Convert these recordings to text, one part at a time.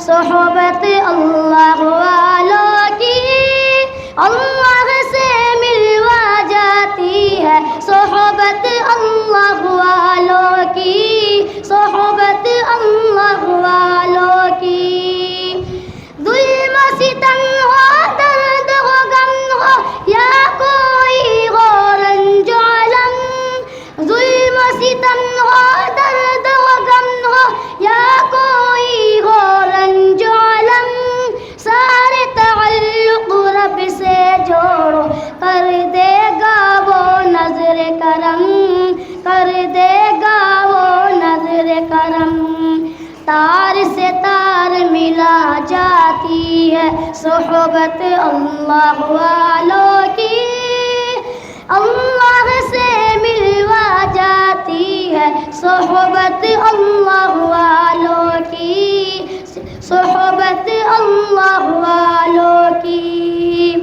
صحبت اللہ والوں کی اللہ سے ملوا جاتی ہے، صحبت اللہ والوں کی، صحبت اللہ والوں کی۔ ظلم ستم ہو، درد ہو، غم ہو یا کوئی ہو رنج و الم، ظلم ستم ہو، درد ہو، غم ہو یا کوئی ہو رنج و الم، سارے تعلق رب سے جوڑو، کر دے گا وہ نظر کرم، کر دے گا وہ نظر کرم۔ تار سے تار ملا جاتی ہے صحبت اللہ والوں کی، اللہ سے ملوا جاتی ہے صحبت اللہ والوں کی، صحبت اللہ والوں کی۔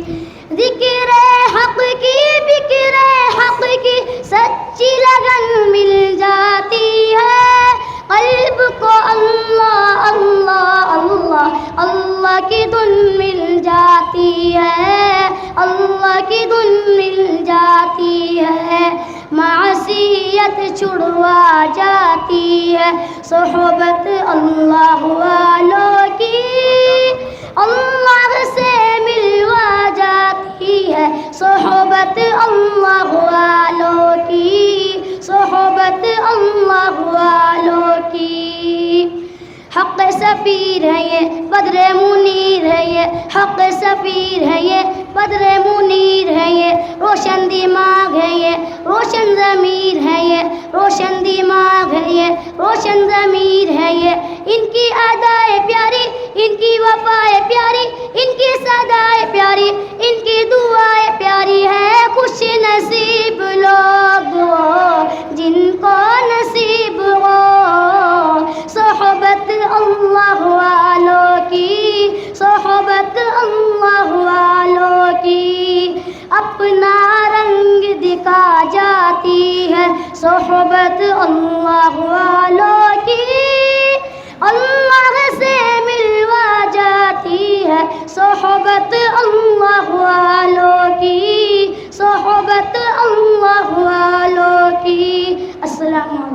ذکر حق کی، بکر حق کی سچی لگن مل جاتی ہے، قلب کو اللہ اللہ اللہ اللہ کی دھن مل جاتی ہے، اللہ کی دھن مل جاتی ہے، معصیت چھڑوا جاتی ہے صحبت اللہ والوں کی، اللہ سے ملوا جاتی ہے صحبت اللہ والوں کی، صحبت اللہ والوں کی۔ حق سفیر ہے یہ بدر منیر ہے یہ، حق سفیر ہے یہ بدر منیر ہے یہ، روشن دماغ ہے یہ روشن ضمیر ہے یہ، روشن دماغ ہے یہ روشن ضمیر ہے یہ۔ ان کی ادائے پیاری، ان کی وفائے پیاری، ان کی صدائے پیاری، ان کی دعائے پیاری ہے، خوش نصیب لوگ وہ جن کو نصیب ہو صحبت اللہ والوں کی، صحبت اللہ والوں کی۔ اپنا رنگ دکھا جاتی ہے صحبت اللہ والوں کی، اللہ سے ملوا جاتی ہے صحبت اللہ والوں کی، صحبت اللہ والوں کی۔ السلام علیکم۔